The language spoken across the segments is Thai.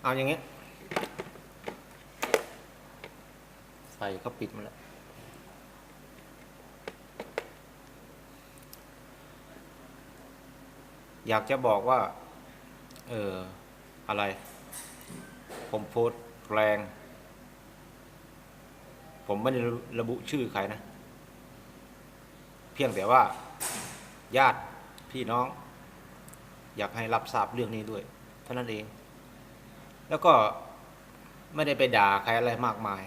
เอาอย่างเงี้ยไฟก็ปิดมาแล้วอยากจะบอกว่าอะไร ผมโพสต์แรงผมไม่ได้ระบุชื่อใครนะเพียงแต่ว่าญาติพี่น้องอยากให้รับทราบเรื่องนี้ด้วยเท่านั้นเองแล้วก็ไม่ได้ไปด่าใครอะไรมากมาย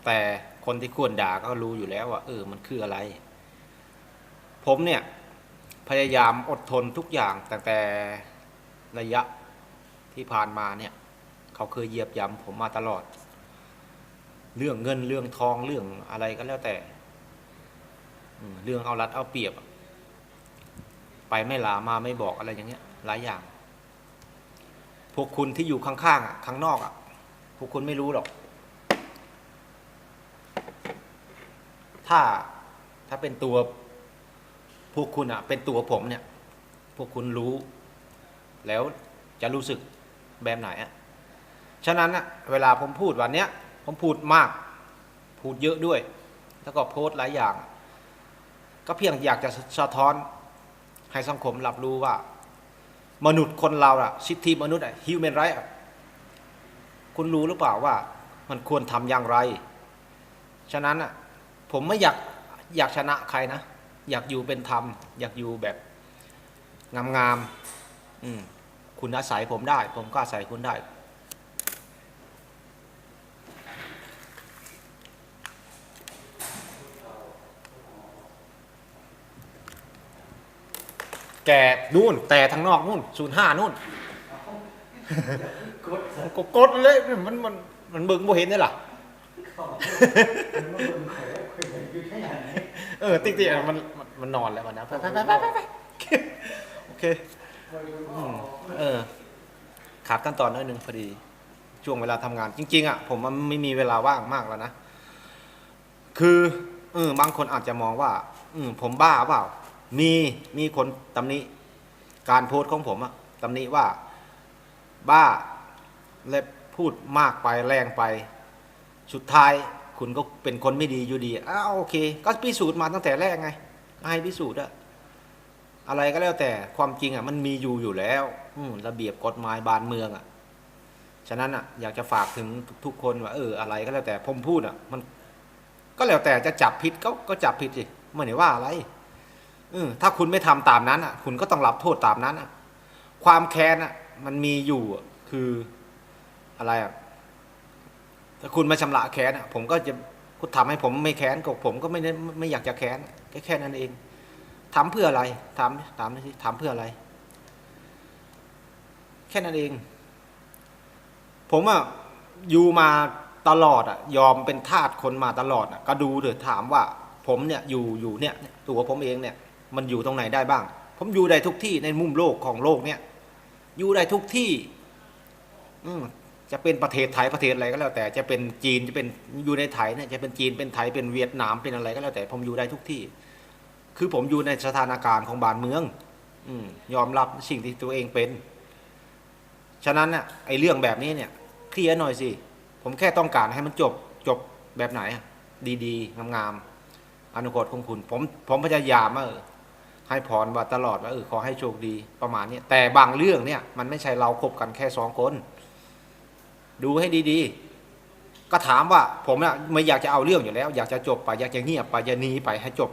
แต่คนที่ควรด่าก็รู้อยู่แล้วว่ามันคืออะไรผมเนี่ยพยายามอดทนทุกอย่างตั้งแต่ระยะที่ผ่านมาเนี่ยเขาเคยเหยียบย่ำผมมาตลอดเรื่องเงินเรื่องทองเรื่องอะไรก็แล้วแต่เรื่องเอารัดเอาเปรียบไปไม่ลามาไม่บอกอะไรอย่างเงี้ยหลายอย่างพวกคุณที่อยู่ข้างๆข้างนอกพวกคุณไม่รู้หรอกถ้าเป็นตัวพวกคุณเป็นตัวผมเนี่ยพวกคุณรู้แล้วจะรู้สึกแบบไหนฉะนั้นเวลาผมพูดวันเนี้ยผมพูดมากพูดเยอะด้วยแล้วก็โพสต์หลายอย่างก็เพียงอยากจะสะท้อนให้สังคมรับรู้ว่ามนุษย์คนเราสิทธิมนุษย์human right คุณรู้หรือเปล่าว่ามันควรทำอย่างไรฉะนั้นผมไม่อยากชนะใครนะอยากอยู่เป็นธรรมอยากอยู่แบบงามๆคุณอาศัยผมได้ผมก็อาศัยคุณได้แกนู่นแต่ทางนอกนู่น05นู่นกดเลยมันเบิ่งบ่เห็นได้ล่ะติ๊กๆมันนอนแล้วนะไปโอเคขาดขั้นตอนน้อยนึงพอดีช่วงเวลาทำงานจริงๆผมมันไม่มีเวลาว่างมากแล้วนะคือบางคนอาจจะมองว่าผมบ้าเปล่ามีคนตำหนิการโพสต์ของผมตำหนิว่าบ้าและพูดมากไปแรงไปสุดท้ายคุณก็เป็นคนไม่ดีอยู่ดีโอเคก็พิสูจน์มาตั้งแต่แรกไงให้พิสูจน์อะไรก็แล้วแต่ความจริงมันมีอยู่แล้วระเบียบกฎหมายบ้านเมืองฉะนั้นอยากจะฝากถึงทุกคนว่าอะไรก็แล้วแต่ผมพูดมันก็แล้วแต่จะจับผิดก็จับผิดสิไม่ได้ว่าอะไรถ้าคุณไม่ทำตามนั้นคุณก็ต้องรับโทษตามนั้นความแค้นมันมีอยู่คืออะไรถ้าคุณมาชำระแค้นผมก็จะคุณทำให้ผมไม่แค้นก็ผมก็ไม่อยากจะแค้นแค่นั้นเองทำเพื่ออะไรทำเพื่ออะไรแค่นั้นเองผมอยู่มาตลอดยอมเป็นทาสคนมาตลอดก็ดูเถอะถามว่าผมเนี่ยอยู่เนี่ยตัวผมเองเนี่ยมันอยู่ตรงไหนได้บ้างผมอยู่ได้ทุกที่ในมุมโลกของโลกเนี่ยอยู่ได้ทุกที่จะเป็นประเทศไทยประเทศอะไรก็แล้วแต่จะเป็นจีนจะเป็นอยู่ในไทยเนี่ยจะเป็นจีนเป็นไทยเป็นเวียดนามเป็นอะไรก็แล้วแต่ผมอยู่ได้ทุกที่คือผมอยู่ในสถานการณ์ของบ้านเมืองยอมรับสิ่งที่ตัวเองเป็นฉะนั้นไอ้เรื่องแบบนี้เนี่ยเคลียร์หน่อยสิผมแค่ต้องการให้มันจบแบบไหนดีๆงามๆอนุโกรธของคุณผมพยายามให้พรว่าตลอดว่าขอให้โชคดีประมาณนี้แต่บางเรื่องเนี่ยมันไม่ใช่เราคบกันแค่2 คนดูให้ดีๆก็ถามว่าผมไม่อยากจะเอาเรื่องอยู่แล้วอยากจะจบไปอยากจะเงียบไปจะหนีไปให้จบ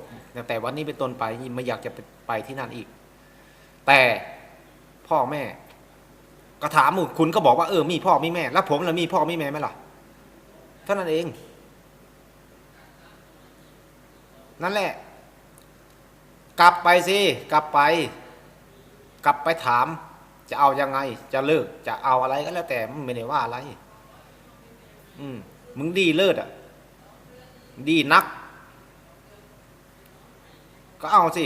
แต่วันนี้เป็นต้นไปไม่อยากจะไปที่นั่นอีกแต่พ่อแม่ก็ถามคุณก็บอกว่ามีพ่อมีแม่แล้วผมมีพ่อมีแม่ไหมล่ะเท่านั้นเองนั่นแหละกลับไปสิกลับ กลับไปถามจะเอายังไงจะเลิกจะเอาอะไรก็แล้วแต่มึงไม่ได้ว่าอะไรมึงดีเลิศอ่ะดีนักก็เอาสิ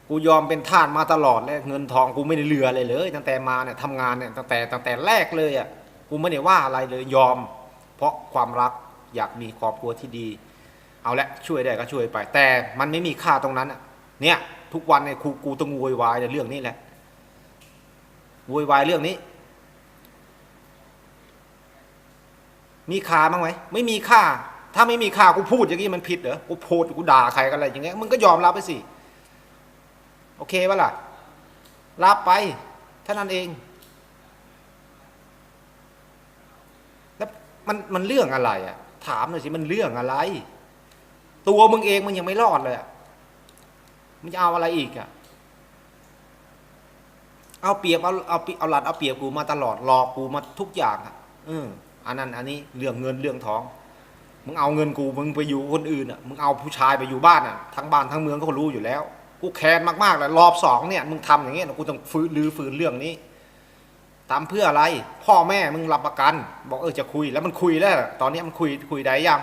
กูยอมเป็นทาสมาตลอดเลยเงินทองกูไม่ได้เหลือเลยตั้งแต่มาเนี่ยทำงานเนี่ยตั้งแต่แรกเลยอ่ะกูไม่ได้ว่าอะไรเลยยอมเพราะความรักอยากมีครอบครัวที่ดีเอาละช่วยได้ก็ช่วยไปแต่มันไม่มีค่าตรงนั้นอ่ะเนี่ยทุกวันเนี่ยกูต้องโวยวายในเรื่องนี้แหละโวยวายเรื่องนี้มีค่าบ้างไหมไม่มีค่าถ้าไม่มีค่ากูพูดอย่างนี้มันผิดเหรอกูพูดกูด่าใครกันอะไรอย่างเงี้ยมึงก็ยอมรับไปสิโอเคปะล่ะรับไปเท่านั้นเองแล้วมันเรื่องอะไรอ่ะถามหน่อยสิมันเรื่องอะไรตัวมึงเองมึงยังไม่รอดเลยอ่ะมึงจะเอาอะไรอีกอ่ะเอาเปรียบเอาหลัดเอาเปรียบกูมาตลอดหลอกกูมาทุกอย่างอ่ะอันนั้นอันนี้เรื่องเงินเรื่องทองมึงเอาเงินกูมึงไปอยู่คนอื่นอ่ะมึงเอาผู้ชายไปอยู่บ้านอ่ะทั้งบ้านทั้งเมืองก็รู้อยู่แล้วกูแค้นมากๆเลยรอบสองเนี่ยมึงทำอย่างเงี้ยกูต้องฟื้นเรื่องนี้ทำเพื่ออะไรพ่อแม่มึงรับประกันบอกจะคุยแล้วมันคุยแล้วตอนนี้มันคุยได้ยัง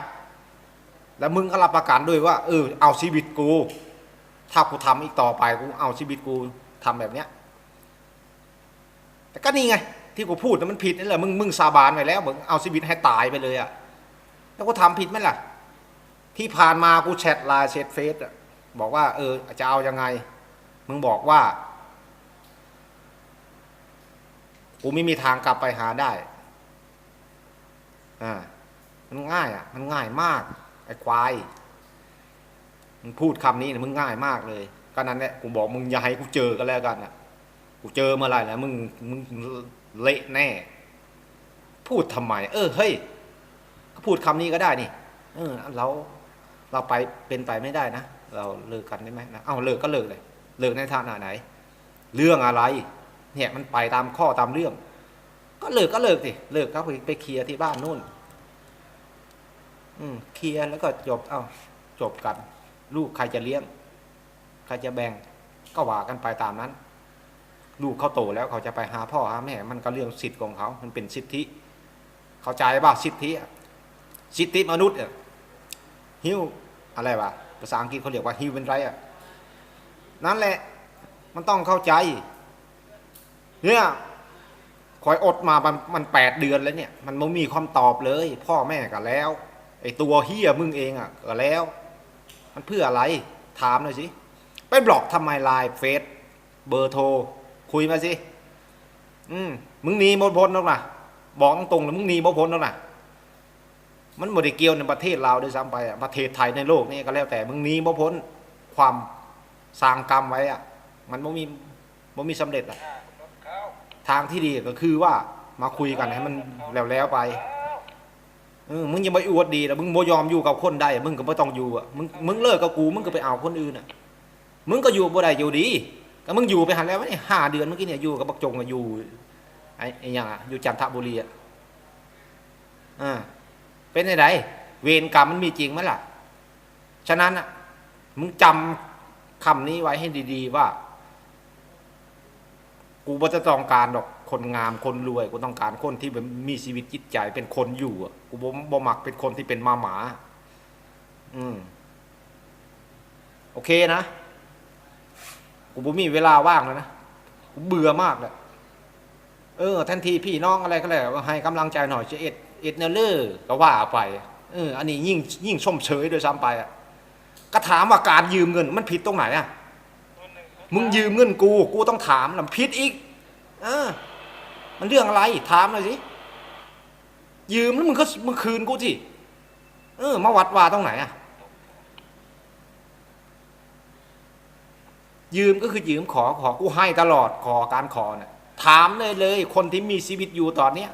แล้วมึงก็รับประกันด้วยว่าเอาชีวิตกูถ้ากูทำอีกต่อไปกูเอาชีวิตกูทำแบบเนี้ยแต่ก็นี่ไงที่กูพูดมันผิดนี่แหละมึงสาบานไปแล้วมึงเอาชีวิตให้ตายไปเลยอะแล้วกูทำผิดไหมล่ะที่ผ่านมากูแชทไลน์แชทเฟซอะบอกว่าจะเอายังไงมึงบอกว่ากูไม่มีทางกลับไปหาได้มันง่ายมันง่ายมากไอ้ควายมึงพูดคำนี้เนี่ยมึงง่ายมากเลยก็นั้นแหละกูบอกมึงอย่าให้กูเจอกันแล้วกันอ่ะกูเจอเมื่อไหร่แล้วมึงเละแน่พูดทำไมเฮ้ยก็พูดคำนี้ก็ได้นี่เราไปเป็นไปไม่ได้นะเราเลิกกันได้ไหมนะเลิกก็เลิกเลยเลิกในฐานะไหนเรื่องอะไรเนี่ยมันไปตามข้อตามเรื่องก็เลิกสิเลิกก็ไปเคลียร์ที่บ้านนู่นเคลียร์แล้วก็จบจบกันลูกใครจะเลี้ยงใครจะแบ่งก็ว่ากันไปตามนั้นลูกเขาโตแล้วเขาจะไปหาพ่อหาแม่มันก็เรื่องสิทธิ์ของเขามันเป็นสิทธิเข้าใจป่ะสิทธิมนุษย์ฮิวอะไรวะภาษาอังกฤษเขาเรียกว่า human right นั่นแหละมันต้องเข้าใจเนี่ยคอยอดมามัน8 เดือนแล้วเนี่ยมันไม่มีคำตอบเลยพ่อแม่ก็แล้วไอ้ตัวเฮียมึงเองก็แล้วมันเพื่ออะไรถามหน่อยสิไปบล็อกทำไมไลน์เฟซเบอร์โทรคุยมาสิมึงหนีบ่พ้นหรอกนะบอกตรงๆเลยมึงหนีบ่พ้นหรอกนะมันบ่ได้เกี่ยวในประเทศเราด้วยซ้ำไปประเทศไทยในโลกนี้ก็แล้วแต่มึงหนีบ่พ้นความสร้างกรรมไว้มันบ่มีสำเร็จทางที่ดีก็คือว่ามาคุยกันให้มันแล้วไปมึงยังไม่อวดดีนะมึงโมยอมอยู่กับคนได้มึงก็ไม่ต้องอยู่มึงเลิกกับกูมึงก็ไปเอาคนอื่นมึงก็อยู่บ่ได้อยู่ดีก็มึงอยู่ไปหันแล้วเนี่ย5 เดือนเมื่อกี้เนี่ยอยู่กับบักจงอยู่ไอ้ยังอยู่จันทบุรีเป็นไงเวรกรรมมันมีจริงไหมล่ะฉะนั้นมึงจำคำนี้ไว้ให้ดีๆว่ากูไม่ต้องการดอกคนงามคนรวยกูต้องการคนที่มีชีวิตจิตใจเป็นคนอยู่กูบ่มักเป็นคนที่เป็นหมาโอเคนะกูบ่มีเวลาว่างแล้วนะกูเบื่อมากเลยทันทีพี่น้องอะไรก็แล้วให้กำลังใจหน่อยจะเอ็ดเนเลอร์ก็ว่าไปอันนี้ยิ่งชมเชยโดยซ้ำไปก็ถามว่าการยืมเงินมันผิดตรงไหนมึงยืมเงินกูต้องถามแล้วผิดอีกมันเรื่องอะไรถามหน่อยสิยืมแล้วมึงคืนกูสิมาวัดว่าตรงไหนยืมก็คือยืมขอกูให้ตลอดขอการขอเนี่ยถามเลยคนที่มีชีวิตอยู่ตอนเนี้ย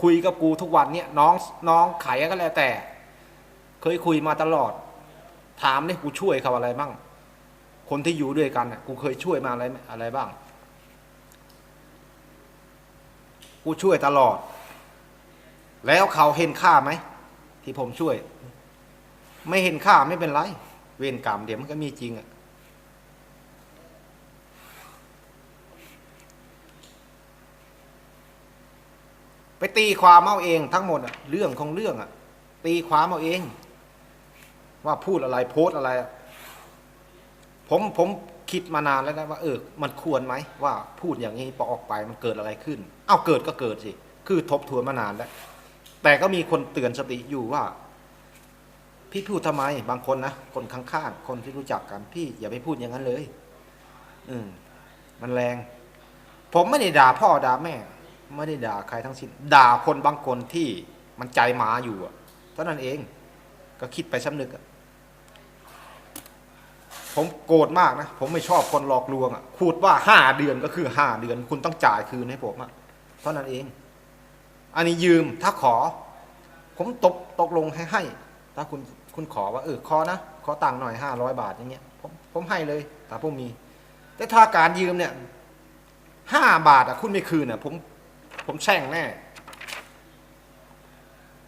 คุยกับกูทุกวันเนี่ยน้องไขก็แล้วแต่เคยคุยมาตลอดถามเนี่ยกูช่วยเขาอะไรบ้างคนที่อยู่ด้วยกันกูเคยช่วยมาอะไรบ้างกูช่วยตลอดแล้วเขาเห็นค่าไหมที่ผมช่วยไม่เห็นค่าไม่เป็นไรเวรกรรมเดี๋ยวมันก็มีจริง ตีความเอาเองทั้งหมดอะเรื่องของเรื่องอะตีความเอาเอง ว่าพูดอะไรโพสอะไรผมคิดมานานแล้วนะว่ามันควรไหมว่าพูดอย่างนี้พอออกไปมันเกิดอะไรขึ้นเกิดก็เกิดสิคือทบทวนมานานแล้วแต่ก็มีคนเตือนสติอยู่ว่าพี่พูดทำไมบางคนนะคนข้างๆคนที่รู้จักกันพี่อย่าไปพูดอย่างนั้นเลยมันแรงผมไม่ได้ด่าพ่อด่าแม่ไม่ได้ด่าใครทั้งสิ้นด่าคนบางคนที่มันใจหมาอยู่เท่านั้นเองก็คิดไปสำนึกผมโกรธมากนะผมไม่ชอบคนหลอกลวงพูดว่า5 เดือนก็คือ5 เดือนคุณต้องจ่ายคืนให้ผมเท่านั้นเองอันนี้ยืมถ้าขอผมตกลงให้ถ้าคุณขอว่าขอนะขอตังค์หน่อย500 บาทอย่างเงี้ยผมให้เลยแต่ผมมีแต่ถ้าการยืมเนี่ย5 บาทคุณไม่คืนผมแช่งแน่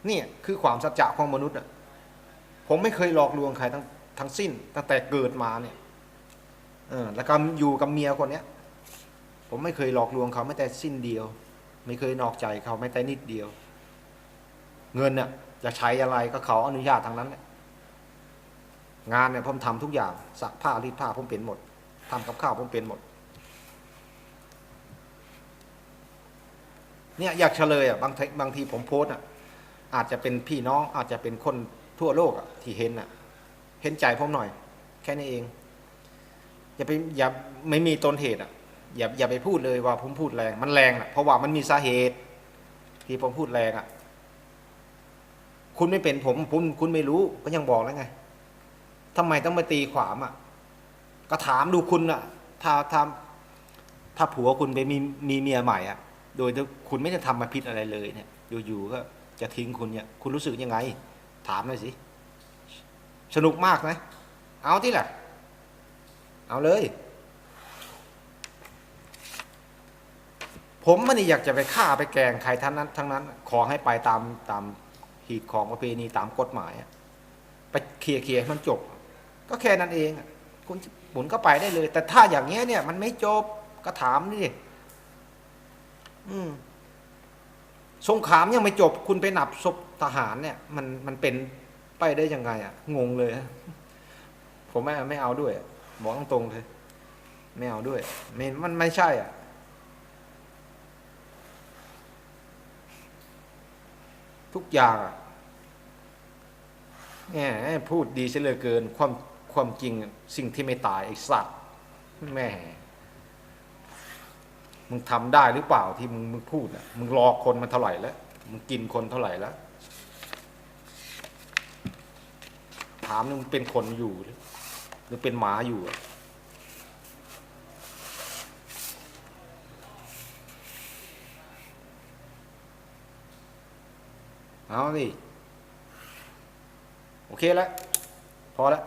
นี่คือความสัจจะของมนุษย์ผมไม่เคยหลอกลวงใครทั้งสิ้นตั้งแต่เกิดมาเนี่ยแล้วก็อยู่กับเมียคนเนี้ยผมไม่เคยหลอกลวงเขาแม้แต่สิ้นเดียวไม่เคยนอกใจเขาแม้แต่นิดเดียวเงินเนี่ยจะใช้อะไรก็เขาอนุญาตทางนั้นแหละงานเนี่ยผมทำทุกอย่างซักผ้ารีดผ้าผมเป็นหมดทำกับข้าวผมเป็นหมดเนี่ยอยากเฉลยบางทีผมโพสอาจจะเป็นพี่น้องอาจจะเป็นคนทั่วโลกที่เห็นใจผมหน่อยแค่นี้เองอย่าไม่มีต้นเหตุอย่าไปพูดเลยว่าผมพูดแรงมันแรงเพราะว่ามันมีสาเหตุที่ผมพูดแรงคุณไม่เป็นคุณไม่รู้ก็ยังบอกแล้วไงทำไมต้องมาตีขวามก็ถามดูคุณถ้าผัวคุณไปมีเมียใหม่โดยคุณไม่ได้ทำมาผิดอะไรเลยเนี่ยอยู่ๆก็จะทิ้งคุณเนี่ยคุณรู้สึกยังไงถามหน่อยสิสนุกมากไหมเอาที่แหละเอาเลยผมไม่ได้อยากจะไปฆ่าไปแกล้งใครทั้งนั้นขอให้ไปตามหีดของประเพณีตามกฎหมายไปเคลียร์ให้มันจบก็แค่นั้นเองคุณหมุนก็ไปได้เลยแต่ถ้าอย่างเงี้ยเนี่ยมันไม่จบก็ถามดิสงครามยังไม่จบคุณไปนับศพทหารเนี่ยมันเป็นไปได้ยังไงงงเลยผมไม่เอาด้วยบอกตรงๆเลยไม่เอาด้วยมันไม่ใช่ทุกอย่างเนี่ยพูดดีเสียเหลือเกินความจริงสิ่งที่ไม่ตายไอ้สัตว์แม่มึงทำได้หรือเปล่าที่มึงพูดมึงรอคนมาเท่าไหร่แล้วมึงกินคนเท่าไหร่แล้วถามมึงเป็นคนอยู่หรือเป็นหมาอยู่เอาดิโอเคแล้วพอแล้ว